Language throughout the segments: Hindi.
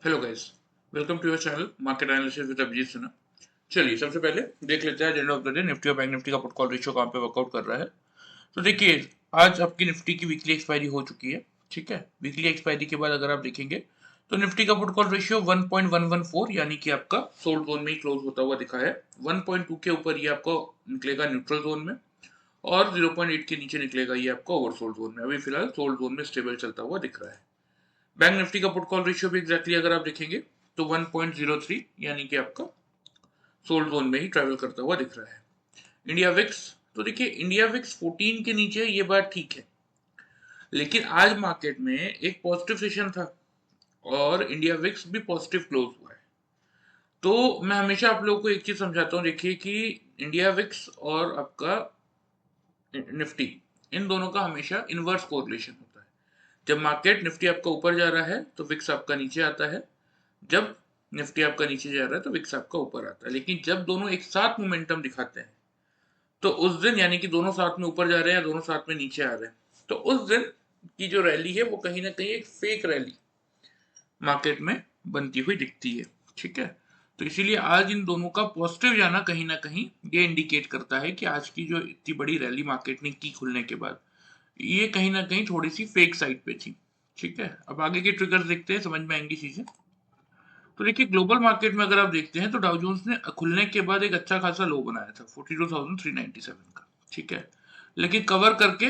Hello guys, welcome to your channel market analysis with Abhijit Sinha. चलिए सबसे पहले देख लेते हैं end of the day Nifty और बैंक निफ्टी का पुट कॉल रेशियो कहाँ पे वर्कआउट कर रहा है। तो देखिए आज आपकी निफ्टी की वीकली एक्सपायरी हो चुकी है। ठीक है, वीकली एक्सपायरी के बाद अगर आप देखेंगे तो निफ्टी का पुट कॉल रेशियो 1.114 यानी कि आपका सोल्ड जोन में ही क्लोज होता हुआ दिखा है। 1.2 के ऊपर ये आपको निकलेगा न्यूट्रल जोन में और 0.8 के नीचे निकलेगा ये आपको ओवरसोल्ड जोन में। अभी फिलहाल सोल्ड जोन में स्टेबल चलता हुआ दिख रहा है। बैंक निफ्टी का पुट कॉल रेशियो भी एग्जैक्टली अगर आप देखेंगे तो 1.03 यानी कि आपका सोल्ड जोन में ही ट्रेवल करता हुआ दिख रहा है। इंडिया विक्स, तो देखिए इंडिया विक्स 14 के नीचे ये बात ठीक है, लेकिन आज मार्केट में एक पॉजिटिव सेशन था और इंडिया विक्स भी पॉजिटिव क्लोज हुआ है। तो मैं हमेशा आप लोगों को एक चीज समझाता हूँ, देखिए कि इंडिया विक्स और आपका निफ्टी, इन दोनों का हमेशा इनवर्स कोरिलेशन होता है। जब मार्केट निफ्टी आपका ऊपर जा रहा है तो विक्स आपका नीचे आता है, जब निफ्टी आपका नीचे जा रहा है तो विक्स आपका ऊपर आता है। लेकिन जब दोनों एक साथ मोमेंटम दिखाते हैं तो उस दिन, यानी कि दोनों साथ में ऊपर जा रहे हैं या दोनों साथ में नीचे आ रहे हैं, तो उस दिन की जो रैली है वो कहीं ना कहीं एक फेक रैली मार्केट में बनती हुई दिखती है। ठीक है, तो इसीलिए आज इन दोनों का पॉजिटिव जाना कहीं ना कहीं ये इंडिकेट करता है कि आज की जो इतनी बड़ी रैली मार्केट ने की खुलने के बाद, ये कहीं ना कहीं थोड़ी सी फेक साइड पे थी। ठीक है, अब आगे के ट्रिगर्स देखते हैं, समझ में आएंगी चीजें। तो देखिए ग्लोबल मार्केट में अगर आप देखते हैं तो डाउ जोन्स ने खुलने के बाद एक अच्छा खासा लो बनाया था 42,397 का। ठीक है, लेकिन कवर करके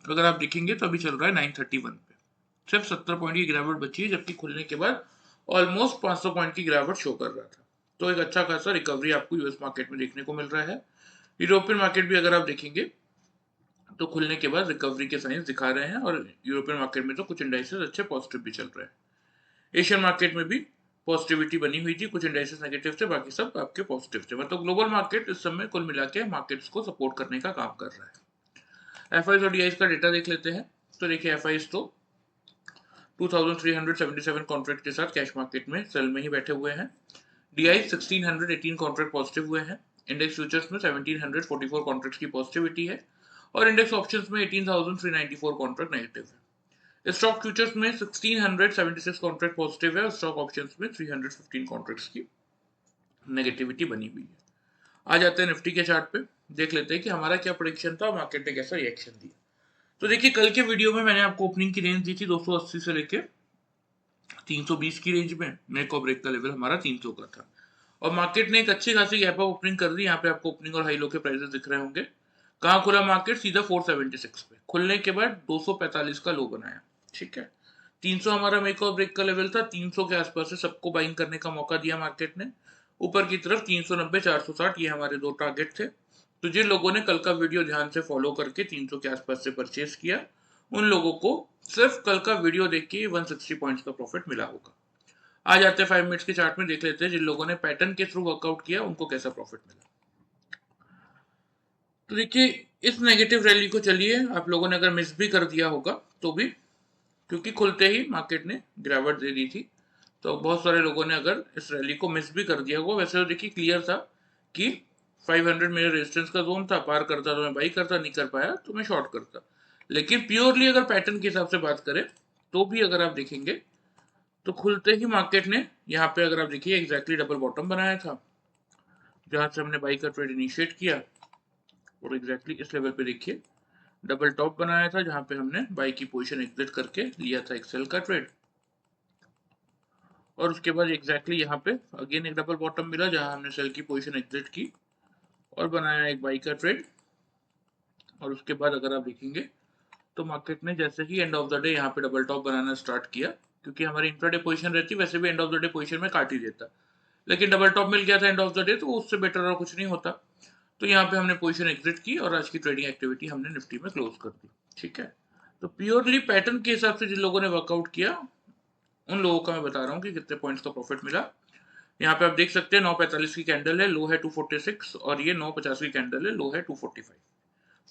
अगर आप देखेंगे तो अभी चल रहा है 931 पे। सिर्फ 70 पॉइंट की गिरावट बची है, जबकि खुलने के बाद ऑलमोस्ट 500 पॉइंट की गिरावट शो कर रहा था। तो एक अच्छा खासा रिकवरी आपको यूएस मार्केट में देखने को मिल रहा है। यूरोपियन मार्केट भी अगर आप देखेंगे तो खुलने के बाद रिकवरी के साइंस दिखा रहे हैं और यूरोपियन मार्केट में तो कुछ इंडाइसेस अच्छे पॉजिटिव भी चल रहे हैं। एशियन मार्केट में भी पॉजिटिविटी बनी हुई थी, कुछ इंडाइसेस नेगेटिव थे, बाकी सब आपके पॉजिटिव थे। मतलब ग्लोबल मार्केट इस समय कुल मिला के मार्केट्स को सपोर्ट करने का काम कर रहा है। एफआईज और डीआईज का डेटा देख लेते हैं। तो देखिए एफआईज तो 2377 कॉन्ट्रैक्ट के साथ कैश मार्केट में सेल में ही बैठे हुए हैं। डीआई 1618 कॉन्ट्रैक्ट पॉजिटिव हुए हैं। इंडेक्स फ्यूचर्स में 1744 कॉन्ट्रैक्ट्स की पॉजिटिविटी है और इंडेक्स ऑप्शंस में 18394 कॉन्ट्रैक्ट नेगेटिव है। स्टॉक फ्यूचर्स में 1676 कॉन्ट्रैक्ट पॉजिटिव है और स्टॉक ऑप्शंस में 315 कॉन्ट्रैक्ट्स की नेगेटिविटी बनी हुई है। आ जाते हैं निफ्टी के चार्ट पे, देख लेते हैं कि हमारा क्या प्रेडिक्शन था और मार्केट ने कैसा रिएक्शन दिया। तो देखिए कल के वीडियो में मैंने आपको ओपनिंग की रेंज दी थी 280 से लेके 320 की रेंज में। मेक और ब्रेक का लेवल हमारा 300 का था और मार्केट ने एक अच्छी खासी गैप अप ओपनिंग कर दी। यहाँ पे आपको ओपनिंग और हाई लो के प्राइसेस दिख रहे होंगे। कहाँ खुला मार्केट? सीधा 476 पे। खुलने के बाद 245 का लो बनाया। ठीक है, 300 हमारा मेक और ब्रेक का लेवल था। 300 के आसपास से सबको बाइंग करने का मौका दिया मार्केट ने। ऊपर की तरफ 390 460 ये हमारे दो टारगेट थे। तो जिन लोगों ने कल का वीडियो ध्यान से फॉलो करके 300 के आसपास से परचेस किया, उन लोगों को सिर्फ कल का वीडियो देख के 160 पॉइंट्स का प्रॉफिट मिला होगा। आ जाते हैं 5 मिनट्स के चार्ट में, देख लेते हैं जिन लोगों ने पैटर्न के थ्रू वर्कआउट किया उनको कैसा प्रॉफिट मिला। तो देखिए इस नेगेटिव रैली को, चलिए आप लोगों ने अगर मिस भी कर दिया होगा तो भी, क्योंकि खुलते ही मार्केट ने गिरावट दे दी थी, तो बहुत सारे लोगों ने अगर इस रैली को मिस भी कर दिया होगा। वैसे तो देखिए क्लियर था कि 500 मेरे रेजिस्टेंस का जोन था, पार करता तो मैं बाई करता, नहीं कर पाया तो मैं शॉर्ट करता। लेकिन प्योरली अगर पैटर्न के हिसाब से बात करें तो भी अगर आप देखेंगे तो खुलते ही मार्केट ने यहाँ पे अगर आप देखिए एग्जैक्टली डबल बॉटम बनाया था, जहां से हमने बाई का ट्रेड इनिशिएट किया, और एग्जैक्टली इस लेवल पे देखिए डबल टॉप बनाया था जहां पे हमने बाई की पोजीशन एग्जिट करके लिया था एक सेल का ट्रेड। और उसके बाद एग्जैक्टली यहाँ पे अगेन एक डबल बॉटम मिला जहां हमने सेल की पोजीशन एग्जिट की और बनाया एक बाई का ट्रेड। और उसके बाद अगर आप देखेंगे तो मार्केट ने जैसे ही एंड ऑफ द डे यहाँ पे डबल टॉप बनाना स्टार्ट किया, क्योंकि हमारी इंट्राडे पोजीशन रहती वैसे भी and of the day position में काट ही देता, लेकिन डबल टॉप मिल गया था एंड ऑफ द डे, तो उससे बेटर और कुछ नहीं होता। तो यहाँ पे हमने पोजीशन एग्जिट की और आज की ट्रेडिंग एक्टिविटी हमने निफ्टी में क्लोज कर दी। ठीक है, तो प्योरली पैटर्न के हिसाब से जिन लोगों ने वर्कआउट किया उन लोगों का मैं बता रहा हूँ कि कितने पॉइंट्स का प्रॉफिट मिला। यहाँ पे आप देख सकते हैं 9:45 की कैंडल है, लो है 246, और ये 9:50 की कैंडल है, लो है 245।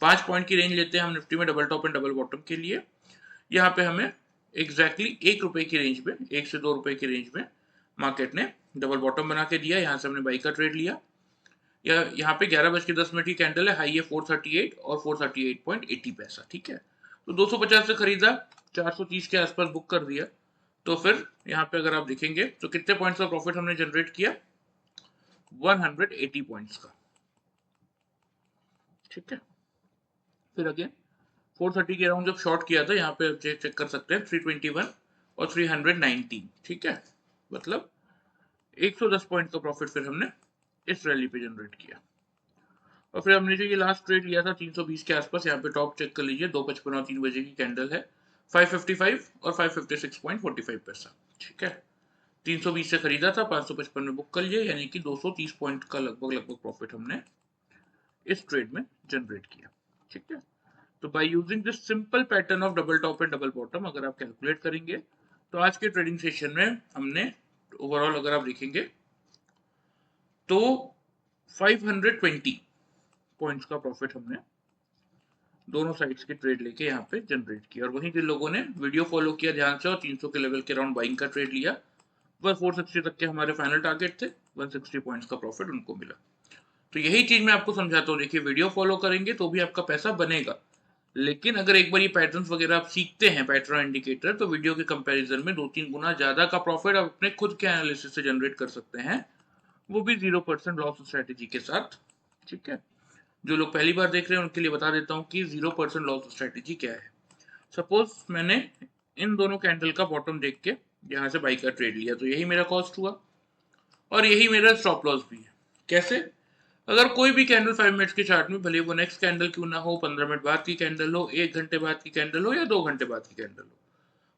5 पॉइंट की रेंज लेते हैं हम निफ्टी में double top and double bottom के लिए। यहाँ पे हमें एग्जैक्टली 1 रुपए की रेंज में, 1 से 2 रुपए की रेंज में मार्केट ने डबल बॉटम बना के दिया। यहाँ से हमने बाई का ट्रेड लिया। यहाँ पे 11:10 की कैंडल है, हाई है 438 और 438.80 पैसा। ठीक है, तो 250 से खरीदा, 430 के आसपास बुक कर दिया। तो फिर यहाँ पे अगर आप देखेंगे तो कितने पॉइंट्स का प्रॉफिट हमने जनरेट किया, 180 पॉइंट्स का। ठीक है, फिर अगेन 430 के अराउंड जब शॉर्ट किया था, यहाँ पे चेक कर सकते हैं 321 और 319। ठीक है, मतलब 110 पॉइंट का प्रॉफिट फिर हमने इस रैली पे जनरेट किया। और फिर हमने जो ये लास्ट ट्रेड लिया था 320 के आसपास, यहाँ पे टॉप चेक कर लीजिए, 2:55 और 3 बजे की कैंडल है, 555 और 556.45 पैसा। ठीक है, 320 से खरीदा था, 555 में बुक कर लिए, यानी कि 230 पॉइंट का लगभग प्रॉफिट हमने इस ट्रेड में जनरेट किया। ठीक है, तो bye using this simple pattern of double top and double bottom अगर आप कैलकुलेट करेंगे तो आज के ट्रेडिंग सेशन में हमने ओवरऑल अगर आप देखेंगे तो 520 पॉइंट्स का प्रॉफिट हमने दोनों साइड्स के ट्रेड लेके यहाँ पे जनरेट किया। और वहीं जिन लोगों ने वीडियो फॉलो किया ध्यान से और 300 के लेवल के अराउंड बाइंग का ट्रेड लिया, वह 460 तक के हमारे फाइनल टारगेट थे, 160 पॉइंट्स का प्रॉफिट उनको मिला। तो यही चीज मैं आपको समझाता हूँ, देखिए वीडियो फॉलो करेंगे तो भी आपका पैसा बनेगा, लेकिन अगर एक बार ये पैटर्न्स वगैरह आप सीखते हैं, पैटर्न इंडिकेटर, तो वीडियो के कंपैरिजन में 2-3 गुना ज्यादा का प्रॉफिट आप अपने खुद के एनालिसिस से जनरेट कर सकते हैं, वो भी 0% लॉस स्ट्रेटेजी के साथ। ठीक है, जो लोग पहली बार देख रहे हैं उनके लिए बता देता हूँ कि 0% लॉस स्ट्रेटेजी क्या है। सपोज मैंने इन दोनों कैंडल का बॉटम देख के यहाँ से बाई का ट्रेड लिया, तो यही मेरा कॉस्ट हुआ और यही मेरा स्टॉप लॉस भी है। कैसे? अगर कोई भी कैंडल 5 मिनट्स के चार्ट में, भले वो नेक्स्ट कैंडल क्यों ना हो, 15 मिनट बाद की कैंडल हो, 1 घंटे बाद की कैंडल हो या 2 घंटे बाद की कैंडल हो,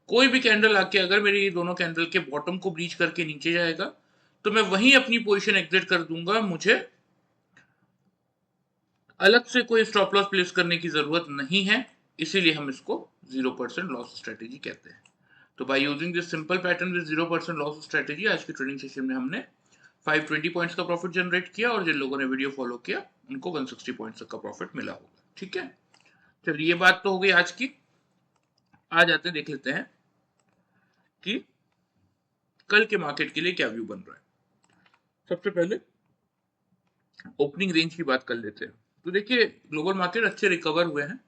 कोई भी कैंडल आके अगर मेरी ये दोनों कैंडल के बॉटम को ब्रीच करके नीचे जाएगा तो मैं वहीं अपनी पोजीशन एग्जिट कर दूंगा, मुझे अलग से कोई स्टॉप लॉस प्लेस करने की जरूरत नहीं है। इसीलिए हम इसको 0% लॉस स्ट्रेटेजी कहते हैं। तो bye using this simple pattern with 0% loss strategy आज की ट्रेडिंग सेशन में हमने 520 पॉइंट्स का प्रॉफिट जनरेट किया और जिन लोगों ने वीडियो फॉलो किया उनको 160 पॉइंट्स तक का प्रॉफिट मिला होगा। ठीक है, चलिए ये बात तो हो गई आज की। आज आते देख लेते हैं कि कल के मार्केट के लिए क्या व्यू बन रहा है। सबसे पहले ओपनिंग रेंज की बात कर लेते हैं। तो देखिए ग्लोबल मार्केट अच्छे रिकवर हुए हैं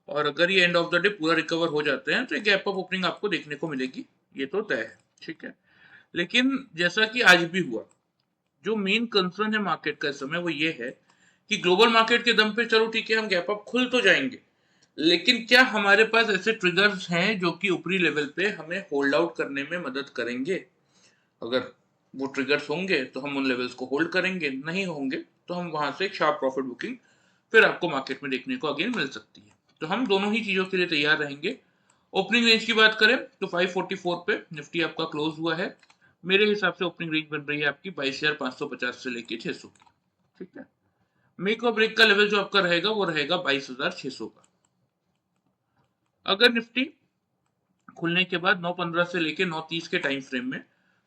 और अगर ये एंड ऑफ द डे पूरा रिकवर हो जाते हैं तो एक गैप अप ओपनिंग आपको देखने को मिलेगी, ये तो तय है। ठीक है, लेकिन जैसा कि आज भी हुआ, जो मेन कंसर्न है मार्केट का इस समय वो ये है कि ग्लोबल मार्केट के दम पे चलो ठीक है हम गैप अप खुल तो जाएंगे, लेकिन क्या हमारे पास ऐसे ट्रिगर्स हैं जो कि ऊपरी लेवल पे हमें होल्ड आउट करने में मदद करेंगे? अगर वो ट्रिगर्स होंगे तो हम उन लेवल्स को होल्ड करेंगे, नहीं होंगे तो हम वहां से एक शार्प प्रॉफिट बुकिंग फिर आपको मार्केट में देखने को अगेन मिल सकती है। तो हम दोनों ही चीजों के लिए तैयार रहेंगे। ओपनिंग रेंज की बात करें तो 544 पे निफ्टी आपका क्लोज हुआ है। मेरे हिसाब से ओपनिंग रेंज बन रही है आपकी 22,550 से लेके 600 की। ठीक है, मेक और ब्रेक का लेवल जो आपका रहेगा वो रहेगा 22,600 का। अगर निफ्टी खुलने के बाद 9:15 से लेके 9:30 के टाइम फ्रेम में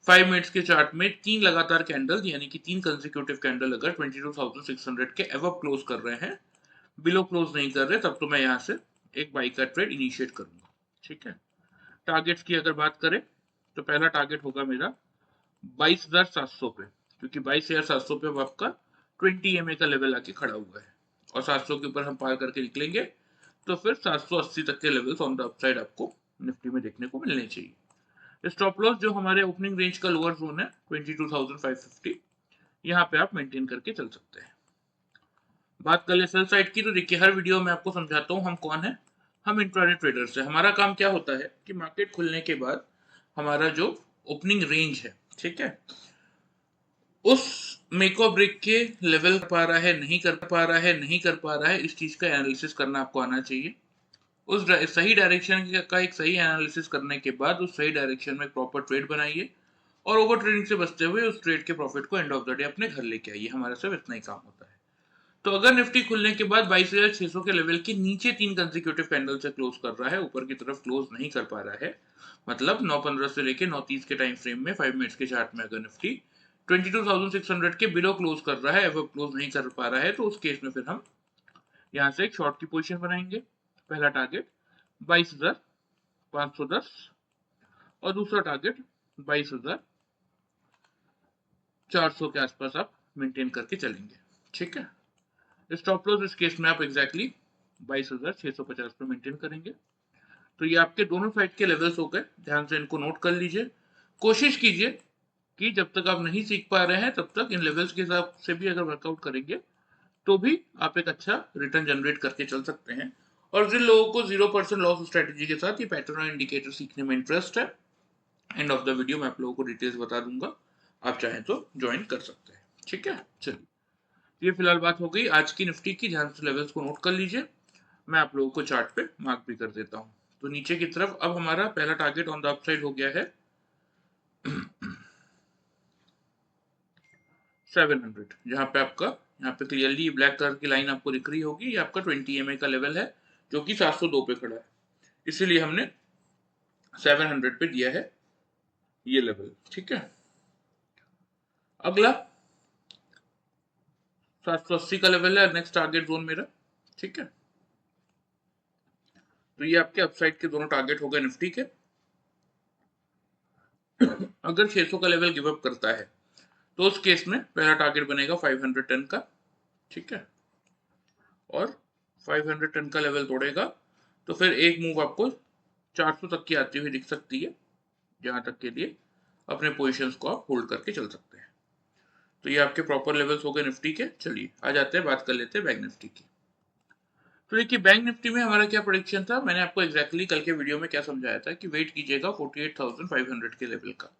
5 मिनट्स के चार्ट में 3 लगातार कैंडल यानी कि 3 कंसेक्यूटिव कैंडल अगर 22,600 के एवब क्लोज कर रहे हैं, बिलो क्लोज नहीं कर रहे, तब तो मैं यहाँ से एक बाई का ट्रेड इनिशिएट करूंगा। ठीक है, टारगेट्स की अगर बात करें तो पहला टारगेट होगा मेरा 22,700 पे, क्योंकि 22,700 पे आपका 20 EMA का लेवल आके खड़ा हुआ है और 700 के ऊपर हम पार करके निकलेंगे तो फिर 780 तक के लेवल्स ऑन द अपसाइड आपको निफ्टी में देखने को मिलने चाहिए। स्टॉप लॉस जो हमारे ओपनिंग रेंज का लोअर जोन है 22,550, यहाँ पे आप मेंटेन करके चल सकते हैं। बात कर ले सेल साइड की, तो देखिए हर वीडियो में आपको समझाता हूँ हम कौन है। हम इंट्राडे ट्रेडर्स है। हमारा काम क्या होता है कि मार्केट खुलने के बाद हमारा जो ओपनिंग रेंज है, ठीक है, उस मेक और ब्रेक के लेवल कर पा रहा है, नहीं कर पा रहा है, नहीं कर पा रहा है, इस चीज का एनालिसिस करना आपको आना चाहिए। उस सही डायरेक्शन का एक सही एनालिसिस करने के बाद उस सही डायरेक्शन में प्रॉपर ट्रेड बनाइए और ओवर ट्रेडिंग से बचते हुए उस ट्रेड के प्रॉफिट को एंड ऑफ द डे अपने घर लेके आइए। हमारा सिर्फ इतना ही काम होता है। तो अगर निफ्टी खुलने के बाद 22,600 के लेवल के नीचे 3 कंसेक्यूटिव कैंडल से क्लोज कर रहा है, ऊपर की तरफ क्लोज नहीं कर पा रहा है, मतलब 9:15 से लेके 9:30 के टाइम फ्रेम में 5 मिनट्स के चार्ट में अगर निफ्टी 22,600 के बिलो क्लोज कर रहा है, अब क्लोज नहीं कर पा रहा है, तो उस केस में फिर हम यहाँ से एक शॉर्ट की पोजीशन बनाएंगे। पहला टारगेट 22,510 और दूसरा टारगेट 22,400 के आसपास आप मेंटेन करके चलेंगे। ठीक है, स्टॉप लॉस इस केस में आप एग्जैक्टली 22,650 पे मेंटेन करेंगे। तो ये आपके दोनों साइड के लेवल्स हो गए, ध्यान से इनको नोट कर लीजिए। कोशिश कीजिए कि जब तक आप नहीं सीख पा रहे हैं तब तक इन लेवल्स के हिसाब से भी अगर वर्कआउट करेंगे तो भी आप एक अच्छा रिटर्न जनरेट करके चल सकते हैं। और जिन लोगों को 0% लॉस स्ट्रेटेजी के साथ ये पैटर्न और इंडिकेटर सीखने में इंटरेस्ट है, एंड ऑफ द वीडियो मैं आप लोगों को डिटेल्स बता दूंगा, आप चाहें तो ज्वाइन कर सकते हैं। ठीक है, चलिए ये फिलहाल बात हो गई आज की निफ्टी की। ध्यान से लेवल्स को नोट कर लीजिए, मैं आप लोगों को चार्ट पे मार्क भी कर देता हूँ। तो नीचे की तरफ अब हमारा पहला टारगेट ऑन द अपसाइड हो गया है 700, जहां पे आपका यहाँ पे क्लियरली ब्लैक कलर की लाइन आपको दिख रही होगी, ये आपका 20 EMA का लेवल है जो कि 702 पे खड़ा है, इसीलिए हमने 700 पे दिया है ये लेवल। ठीक है, अगला 780 का लेवल है नेक्स्ट टारगेट जोन मेरा। ठीक है, तो ये आपके अपसाइड के दोनों टारगेट हो गए निफ्टी के। अगर 600 का लेवल गिव अप करता है तो उस केस में पहला टारगेट बनेगा 510 का। ठीक है, और 510 का लेवल तोड़ेगा तो फिर एक मूव आपको 400 तक की आती हुई दिख सकती है, जहां तक के लिए अपने पोजीशंस को आप होल्ड करके चल सकते हैं। तो ये आपके प्रॉपर लेवल्स हो गए निफ्टी के। चलिए आ जाते हैं, बात कर लेते हैं बैंक निफ्टी की। तो देखिए बैंक निफ्टी में हमारा क्या प्रेडिक्शन था, मैंने आपको एग्जैक्टली कल के वीडियो में क्या समझाया था कि वेट कीजिएगा 48,500 के लेवल का,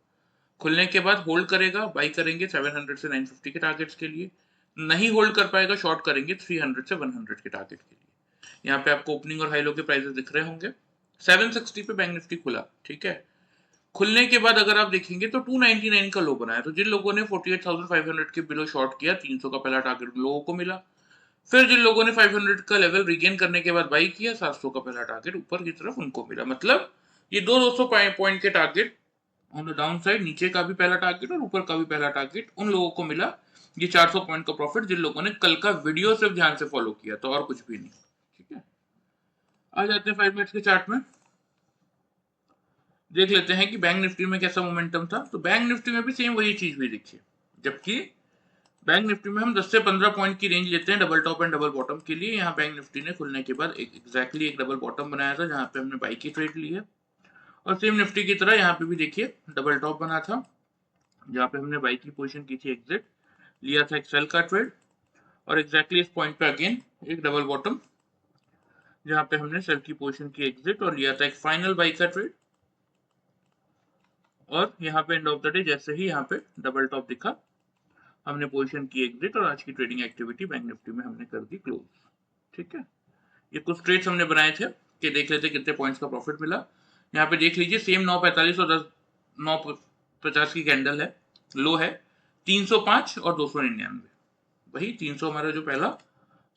खुलने के बाद होल्ड करेगा, बाई करेंगे 700 से 950 के टारगेट्स के लिए, नहीं होल्ड कर पाएगा शॉर्ट करेंगे 300 से 100 के टारगेट के लिए। यहाँ पे आपको ओपनिंग और हाई लो के प्राइसेस दिख रहे होंगे। 760 पे बैंक निफ्टी खुला। ठीक है, खुलने के बाद अगर आप देखेंगे तो 299 का लो बनाया, तो जिन लोगों ने 48,500 के बिलो शॉर्ट किया 300 का पहला टारगेट लोगों को मिला। फिर जिन लोगों ने 500 का लेवल रिगेन करने के बाद बाई किया 700 का पहला टारगेट ऊपर की तरफ उनको मिला। मतलब ये 200 पॉइंट के target on the down side, नीचे का भी पहला टारगेट और ऊपर का भी पहला टारगेट उन लोगों को मिला। ये 400 पॉइंट का प्रॉफिट जिन लोगों ने कल का वीडियो सिर्फ ध्यान से फॉलो किया, तो और कुछ भी नहीं। ठीक है, आ जाते हैं 5 मिनट्स के चार्ट में, देख लेते हैं कि बैंक निफ्टी में कैसा मोमेंटम था। तो बैंक निफ्टी में भी सेम वही चीज हुई देखिए, जबकि बैंक निफ्टी में हम 10 से 15 पॉइंट की रेंज लेते हैं double top and double bottom के लिए। यहाँ बैंक निफ्टी ने खुलने के बाद एग्जैक्टली एक डबल बॉटम बनाया था जहां पे हमने बाई की ट्रेड ली है, और सेम निफ्टी की तरह यहाँ पे भी देखिए डबल टॉप बना था जहाँ पे हमने बाई की पोजीशन की थी, एग्जिट लिया था एक सेल का ट्रेड, और एग्जैक्टली इस पॉइंट पे अगेन एक डबल बॉटम जहाँ पे हमने सेल की पोजीशन की एग्जिट और लिया था एक फाइनल बाई का ट्रेड। और यहाँ पे एंड ऑफ द डे जैसे ही यहाँ पे डबल टॉप दिखा हमने पोजीशन की एग्जिट और आज की ट्रेडिंग एक्टिविटी बैंक निफ्टी में हमने कर दी क्लोज। ठीक है, ये कुछ ट्रेड्स हमने बनाए थे कि देख लेते कितने पॉइंट्स का प्रॉफिट मिला। यहाँ पे देख लीजिए सेम 945 और 950 की कैंडल है, लो है 305 और 299, वही 300 हमारा जो पहला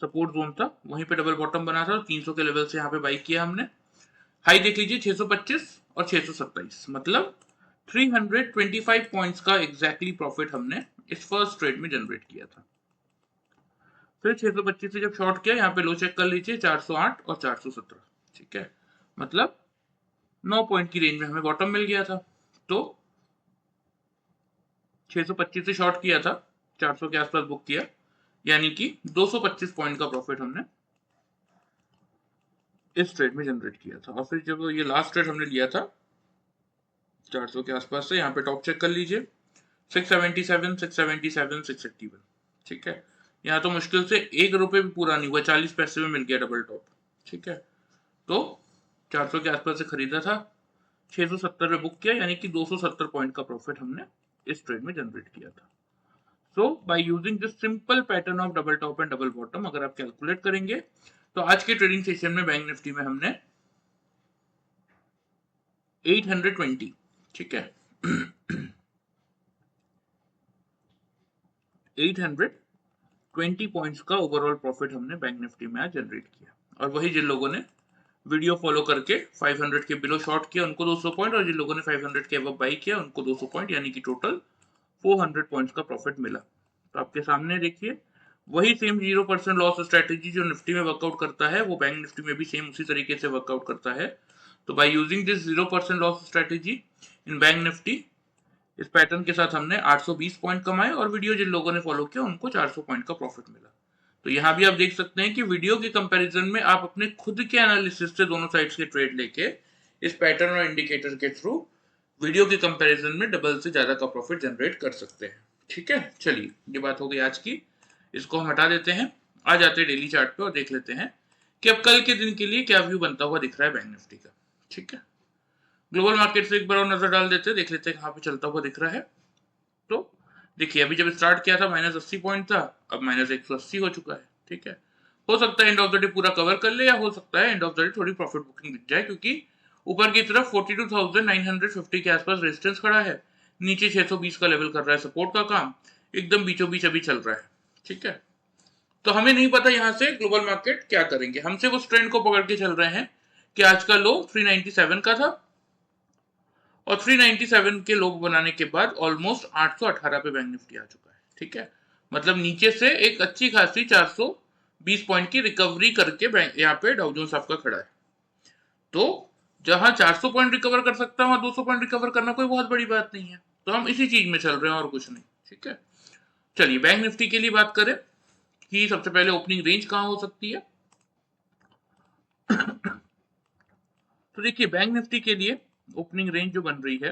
सपोर्ट जोन था वहीं पे डबल बॉटम बना था, 300 के लेवल से यहाँ पे बाई किया हमने। हाई देख लीजिए 625 और 627, मतलब 325 पॉइंट्स का एग्जैक्टली प्रॉफिट हमने इस फर्स्ट ट्रेड में जनरेट किया था। फिर 625 से जब शॉर्ट किया यहाँ पे लो चेक कर लीजिए 408 और 417। ठीक है, मतलब 9 पॉइंट की रेंज में हमें बॉटम मिल गया था। तो 625 से शॉर्ट किया था, 400 के आसपास बुक किया, यानी कि 225 पॉइंट का प्रॉफिट हमने इस ट्रेड में जनरेट किया था। और फिर जब ये लास्ट ट्रेड हमने लिया था 400 के आसपास से, यहाँ पे टॉप चेक कर लीजिए 677, 677, 681। ठीक है, यहाँ तो मुश्किल से 1 रुपए भी पूरा नहीं हुआ, 40 पैसे में मिल गया डबल टॉप। ठीक है, तो 400 के आसपास से खरीदा था, 670 पे बुक किया, यानी कि 270 पॉइंट का प्रॉफिट हमने इस ट्रेड में जनरेट किया था। So by using this simple pattern of double top and double bottom, अगर आप कैलकुलेट करेंगे तो आज के ट्रेडिंग सेशन में बैंक निफ्टी में हमने 820, ठीक है 820 पॉइंट्स का ओवरऑल प्रॉफिट हमने बैंक निफ्टी में आज जनरेट किया। और वही जिन लोगों ने वीडियो फॉलो करके 500 के बिलो शॉर्ट किया उनको 200 पॉइंट, और जिन लोगों ने 500 के अबव बाई किया उनको 200 पॉइंट, यानी कि टोटल 400 पॉइंट्स का प्रॉफिट मिला। तो आपके सामने देखिए वही सेम 0% लॉस स्ट्रेटेजी जो निफ्टी में वर्कआउट करता है वो बैंक निफ्टी में भी सेम उसी तरीके से वर्कआउट करता है। तो bye using this 0% loss strategy in bank Nifty, इस पैटर्न के साथ हमने 820 पॉइंट कमाए, और वीडियो जिन लोगों ने फॉलो किया उनको 400 पॉइंट का प्रॉफिट मिला। तो यहाँ भी आप देख सकते हैं कि वीडियो के कंपैरिजन में आप अपने खुद के एनालिसिस से दोनों साइड्स के ट्रेड लेके इस पैटर्न और इंडिकेटर के थ्रू वीडियो के कंपैरिजन में डबल से ज्यादा का प्रॉफिट जनरेट कर सकते हैं। ठीक है, चलिए ये बात हो गई आज की, इसको हम हटा देते हैं। आ जाते हैं डेली चार्ट पे और देख लेते हैं कि अब कल के दिन के लिए क्या व्यू बनता हुआ दिख रहा है बैंक निफ्टी का। ठीक है, ग्लोबल मार्केट से एक बार और नजर डाल देते हैं, देख लेते हैं कहाँ पे चलता हुआ दिख रहा है। तो देखिए अभी जब स्टार्ट किया था -80 पॉइंट था, अब -180 हो चुका है। ठीक है, हो सकता है एंड ऑफ द डे पूरा कवर कर ले, या हो सकता है एंड ऑफ द डे थोड़ी प्रॉफिट बुकिंग दिख जाए, क्योंकि ऊपर की तरफ 42,950 के आसपास रेजिस्टेंस खड़ा है, नीचे 620 का लेवल कर रहा है सपोर्ट का काम, एकदम बीचों बीच अभी चल रहा है। ठीक है, तो हमें नहीं पता यहाँ से ग्लोबल मार्केट क्या करेंगे, हमसे उस ट्रेंड को पकड़ के चल रहे हैं कि आज का लो 397 का था और 397 के लो बनाने के बाद ऑलमोस्ट 818 पे बैंक निफ्टी आ चुका है। ठीक है, मतलब नीचे से एक अच्छी खासी 420 पॉइंट की रिकवरी करके बैंक यहाँ पे डाउ जोन्स आपका खड़ा है। तो जहां 400 पॉइंट रिकवर कर सकता है वहां 200 पॉइंट रिकवर करना कोई बहुत बड़ी बात नहीं है, तो हम इसी चीज में चल रहे हैं और कुछ नहीं। ठीक है, चलिए बैंक निफ्टी के लिए बात करें कि सबसे पहले ओपनिंग रेंज कहां हो सकती है। तो देखिए बैंक निफ्टी के लिए ओपनिंग रेंज जो बन रही है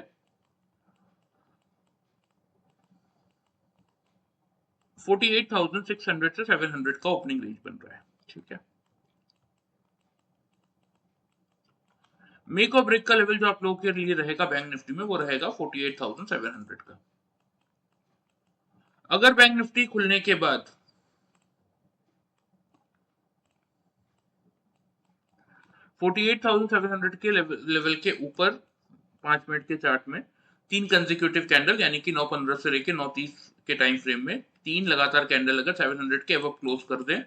48,600 से 700 का ओपनिंग रेंज बन रहा है। ठीक है, मेक और ब्रेक का लेवल जो आप लोगों के लिए रहेगा बैंक निफ्टी में वो रहेगा 48,700 का। अगर बैंक निफ्टी खुलने के बाद 48,700 के लेवल के ऊपर 5 मिनट के चार्ट में तीन कंसेक्यूटिव कैंडल यानी कि 9:15 से लेकर 9:30 के टाइम फ्रेम में तीन लगातार कैंडल अगर 700 के अब क्लोज कर दें,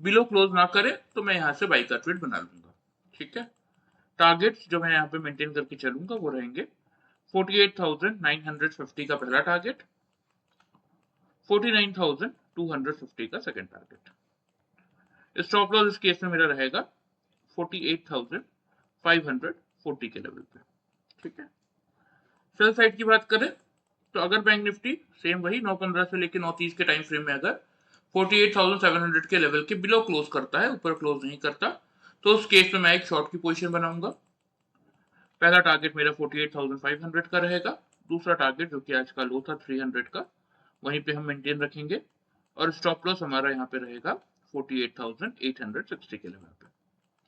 बिलो क्लोज ना करे, तो मैं यहां से बाई का ट्रेड बना लूंगा। ठीक है, टारगेट्स जो मैं यहाँ पे मेंटेन करके चलूंगा वो रहेंगे 48,950 का पहला टारगेट, 49,250 का सेकंड टारगेट। स्टॉप लॉस इस केस में मेरा रहेगा 48,540 के लेवल पे। ठीक है, सेल साइड की बात करें तो अगर बैंक निफ्टी सेम वही 9:15 से लेकर 9:30 के टाइम फ्रेम में अगर 48,700 के लेवल के बिलो क्लोज करता है, ऊपर क्लोज नहीं करता, तो उस केस में मैं एक शॉर्ट की पोजीशन बनाऊंगा। पहला टारगेट मेरा 48,500 का रहेगा, दूसरा टारगेट जो कि आज का लो था 300 का, वहीं पे हम मेंटेन रखेंगे, और स्टॉप लॉस हमारा यहाँ पे रहेगा 48,860 के लेवल पे।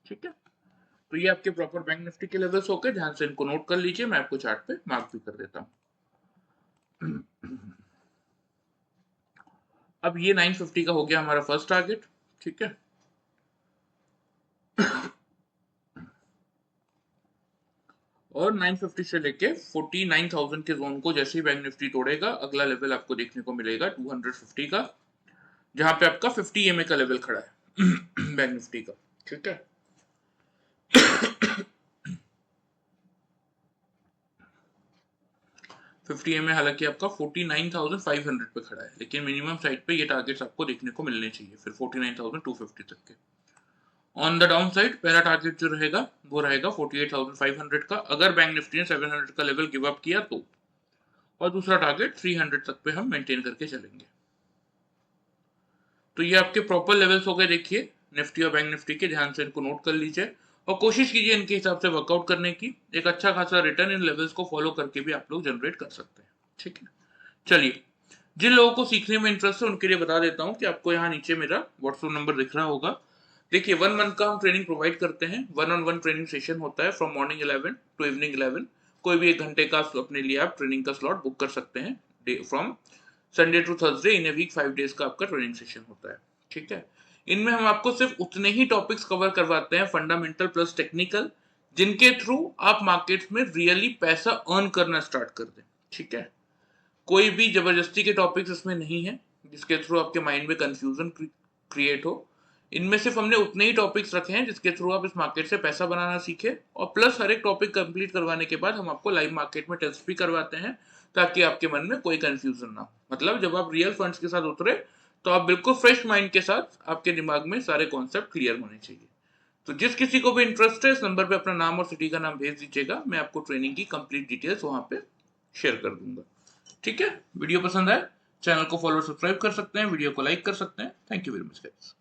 ठीक है, तो ये आपके प्रॉपर बैंक निफ्टी के लेवल्स हो गए, ध्यान से इनको नोट कर लीजिए, मैं आपको चार्ट पे मार्क भी कर देता हूँ। अब ये 950 का हो गया हमारा फर्स्ट टारगेट। ठीक है, और 950 से लेके 49,000 के जोन को जैसे ही बैंक निफ्टी तोड़ेगा, अगला लेवल आपको देखने को मिलेगा 250 का, जहां पे आपका 50 EMA का लेवल खड़ा है बैंक निफ्टी का। ठीक है, 50 EMA हालांकि आपका 49,500 पे खड़ा है, लेकिन मिनिमम साइड पे ये टारगेट्स आपको देखने को मिलने चाहिए फिर 49,250 तक के। ऑन द डाउन साइड पहला टारगेट जो रहेगा वो रहेगा 48,500 का, अगर बैंक निफ्टी ने 700 का लेवल गिव अप किया तो, और दूसरा टारगेट 300 तक पे हम मेंटेन करके चलेंगे। तो ये आपके प्रॉपर लेवल्स हो गए, देखिए निफ्टी और बैंक निफ्टी के, ध्यान से इनको नोट कर लीजिए और कोशिश कीजिए इनके हिसाब से वर्कआउट करने की। एक अच्छा खासा रिटर्न इन लेवल्स को फॉलो करके भी आप लोग जनरेट कर सकते हैं। ठीक है, चलिए जिन लोगों को सीखने में इंटरेस्ट है उनके लिए बता देता हूँ कि आपको यहाँ नीचे मेरा व्हाट्सएप नंबर दिख रहा होगा। देखिए 1 मंथ का हम ट्रेनिंग प्रोवाइड करते हैं, 1-on-1 ट्रेनिंग सेशन होता है फ्रॉम मॉर्निंग 11 टू इवनिंग 11। कोई भी 1 घंटे का अपने लिए आप ट्रेनिंग का स्लॉट बुक कर सकते हैं। From Sunday to Thursday in a week 5 days का आपका ट्रेनिंग सेशन होता है। ठीक है, इनमें हम आपको सिर्फ उतने ही टॉपिक्स कवर करवाते हैं, फंडामेंटल प्लस टेक्निकल, जिनके थ्रू आप मार्केट्स में रियली पैसा अर्न करना स्टार्ट कर दें। ठीक है, कोई भी जबरदस्ती के टॉपिक्स इसमें नहीं है जिसके थ्रू आपके माइंड में कंफ्यूजन क्रिएट हो। इनमें सिर्फ हमने उतने ही टॉपिक्स रखे हैं जिसके थ्रू आप इस मार्केट से पैसा बनाना सीखे, और प्लस हर एक टॉपिक कंप्लीट करवाने के बाद हम आपको लाइव मार्केट में टेस्ट भी करवाते हैं, ताकि आपके मन में कोई कंफ्यूजन ना हो। मतलब जब आप रियल फंड्स के साथ उतरे तो आप बिल्कुल फ्रेश माइंड के साथ, आपके दिमाग में सारे कॉन्सेप्ट क्लियर होने चाहिए। तो जिस किसी को भी इंटरेस्ट है इस नंबर पे अपना नाम और सिटी का नाम भेज दीजिएगा, मैं आपको ट्रेनिंग की कंप्लीट डिटेल्स वहां पे शेयर कर दूंगा। ठीक है, वीडियो पसंद आए चैनल को फॉलो सब्सक्राइब कर सकते हैं, वीडियो को लाइक कर सकते हैं। Thank you very much guys.